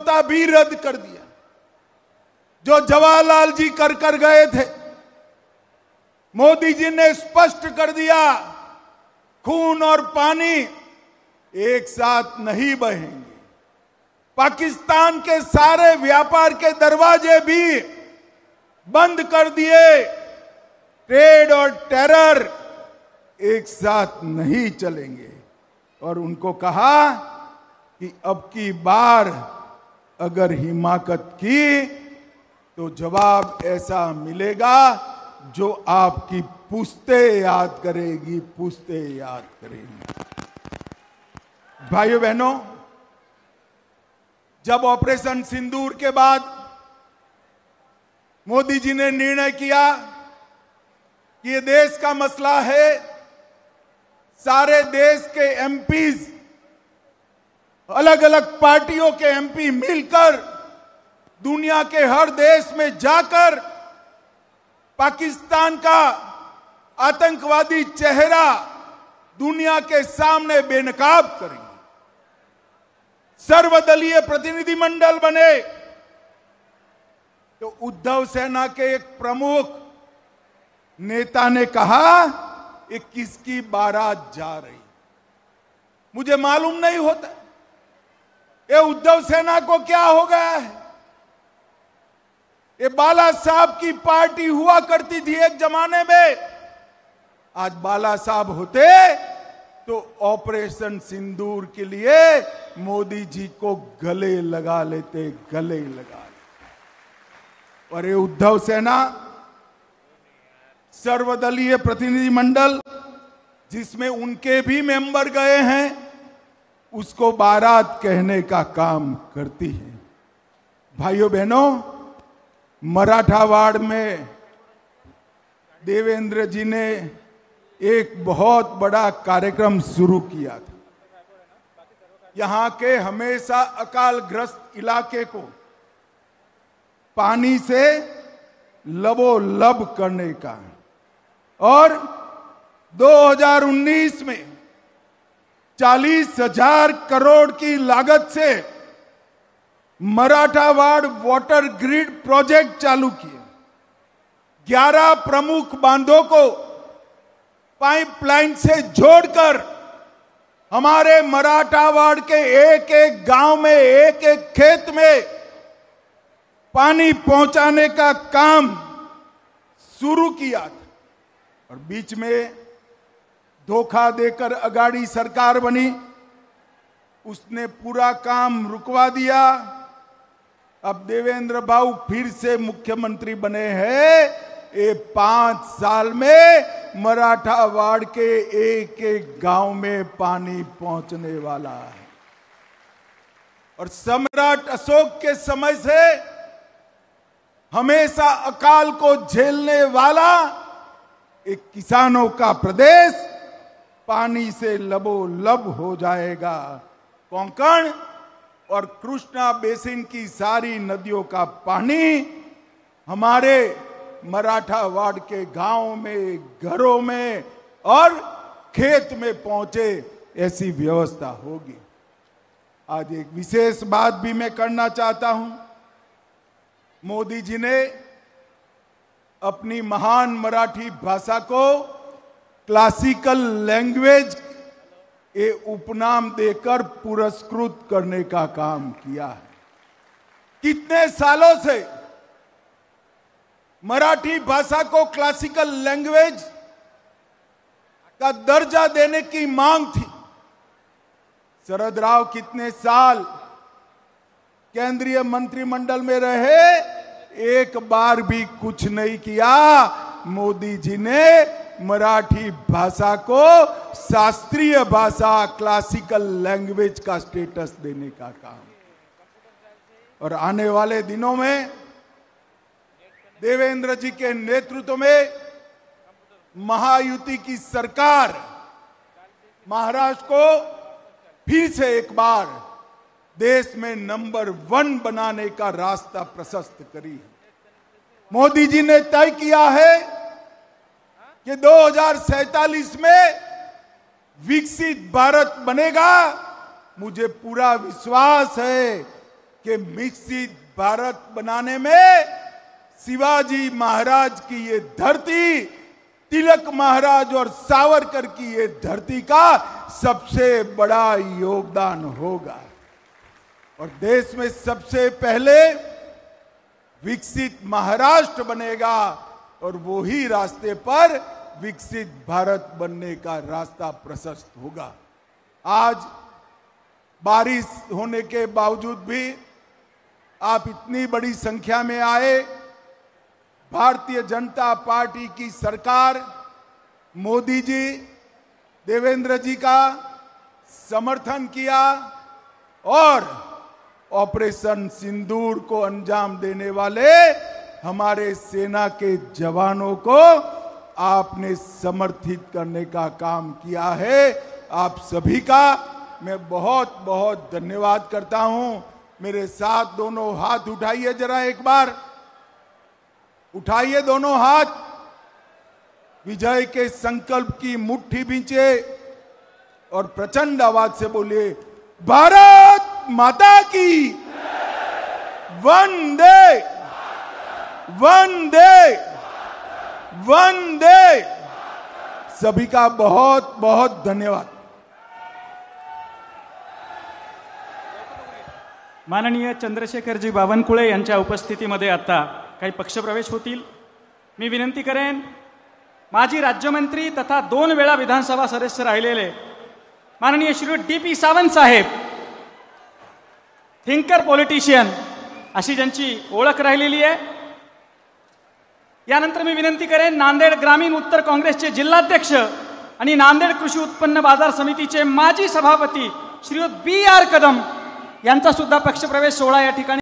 समझौता भी रद्द कर दिया जो जवाहरलाल जी कर गए थे। मोदी जी ने स्पष्ट कर दिया, खून और पानी एक साथ नहीं बहेंगे। पाकिस्तान के सारे व्यापार के दरवाजे भी बंद कर दिए। ट्रेड और टेरर एक साथ नहीं चलेंगे। और उनको कहा कि अब की बार अगर हिमाकत की तो जवाब ऐसा मिलेगा जो आपकी पुश्ते याद करेगी, पुश्ते याद करेगी। भाइयों बहनों, जब ऑपरेशन सिंदूर के बाद मोदी जी ने निर्णय किया कि ये देश का मसला है, सारे देश के एमपीज, अलग अलग पार्टियों के एमपी मिलकर दुनिया के हर देश में जाकर पाकिस्तान का आतंकवादी चेहरा दुनिया के सामने बेनकाब करेंगे। सर्वदलीय प्रतिनिधिमंडल बने तो उद्धव सेना के एक प्रमुख नेता ने कहा, ये किसकी बारात जा रही, मुझे मालूम नहीं होता। ये उद्धव सेना को क्या हो गया है? ये बाला साहब की पार्टी हुआ करती थी एक जमाने में। आज बाला साहब होते तो ऑपरेशन सिंदूर के लिए मोदी जी को गले लगा लेते, गले लगा लेते। और ये उद्धव सेना सर्वदलीय प्रतिनिधिमंडल जिसमें उनके भी मेंबर गए हैं, उसको बारात कहने का काम करती है। भाइयों बहनों, मराठावाड़ में देवेंद्र जी ने एक बहुत बड़ा कार्यक्रम शुरू किया था। यहां के हमेशा अकालग्रस्त इलाके को पानी से लबोलब करने का, और 2019 में 40,000 करोड़ की लागत से मराठावाड़ वाटर ग्रिड प्रोजेक्ट चालू किए। 11 प्रमुख बांधों को पाइपलाइन से जोड़कर हमारे मराठावाड़ के एक एक गांव में, एक एक खेत में पानी पहुंचाने का काम शुरू किया था। और बीच में धोखा देकर अगाड़ी सरकार बनी, उसने पूरा काम रुकवा दिया। अब देवेंद्र बाबू फिर से मुख्यमंत्री बने हैं। ये 5 साल में मराठावाड़ के एक एक गांव में पानी पहुंचने वाला है। और सम्राट अशोक के समय से हमेशा अकाल को झेलने वाला एक किसानों का प्रदेश पानी से लबोलब हो जाएगा। कोंकण और कृष्णा बेसिन की सारी नदियों का पानी हमारे मराठावाड़ के गांव में, घरों में और खेत में पहुंचे, ऐसी व्यवस्था होगी। आज एक विशेष बात भी मैं करना चाहता हूं। मोदी जी ने अपनी महान मराठी भाषा को क्लासिकल लैंग्वेज ये उपनाम देकर पुरस्कृत करने का काम किया है। कितने सालों से मराठी भाषा को क्लासिकल लैंग्वेज का दर्जा देने की मांग थी। शरद राव कितने साल केंद्रीय मंत्रिमंडल में रहे, एक बार भी कुछ नहीं किया। मोदी जी ने मराठी भाषा को शास्त्रीय भाषा, क्लासिकल लैंग्वेज का स्टेटस देने का काम। और आने वाले दिनों में देवेंद्र जी के नेतृत्व में महायुति की सरकार महाराष्ट्र को फिर से एक बार देश में नंबर 1 बनाने का रास्ता प्रशस्त करी है। मोदी जी ने तय किया है कि 2047 में विकसित भारत बनेगा। मुझे पूरा विश्वास है कि विकसित भारत बनाने में शिवाजी महाराज की ये धरती, तिलक महाराज और सावरकर की ये धरती का सबसे बड़ा योगदान होगा। और देश में सबसे पहले विकसित महाराष्ट्र बनेगा और वो ही रास्ते पर विकसित भारत बनने का रास्ता प्रशस्त होगा। आज बारिश होने के बावजूद भी आप इतनी बड़ी संख्या में आए। भारतीय जनता पार्टी की सरकार, मोदी जी, देवेंद्र जी का समर्थन किया और ऑपरेशन सिंदूर को अंजाम देने वाले हमारे सेना के जवानों को आपने समर्थित करने का काम किया है। आप सभी का मैं बहुत बहुत धन्यवाद करता हूं। मेरे साथ दोनों हाथ उठाइए, जरा एक बार उठाइए दोनों हाथ। विजय के संकल्प की मुट्ठी भींचे और प्रचंड आवाज से बोलिए, भारत माता की वंदे वंदे वंदे। सभी का बहुत बहुत धन्यवाद। माननीय चंद्रशेखरजी बावनकुळे यांच्या उपस्थितीमध्ये आता काही पक्षप्रवेश होतील। मी विनंती करेन, माजी राज्यमंत्री तथा 2 वेळा विधानसभा सदस्य राहिलेले माननीय श्री DP सावंत साहेब, थिंकर पॉलिटिशियन अशी ज्यांची ओळख राहिलेली आहे। यानंतर मी विनंती करेन, नांदेड ग्रामीण उत्तर काँग्रेसचे जिल्हाध्यक्ष आणि नांदेड कृषी उत्पन्न बाजार समितीचे माजी सभापती श्रीयुत BR कदम यांचा सुद्धा पक्षप्रवेश सोहळा या ठिकाणी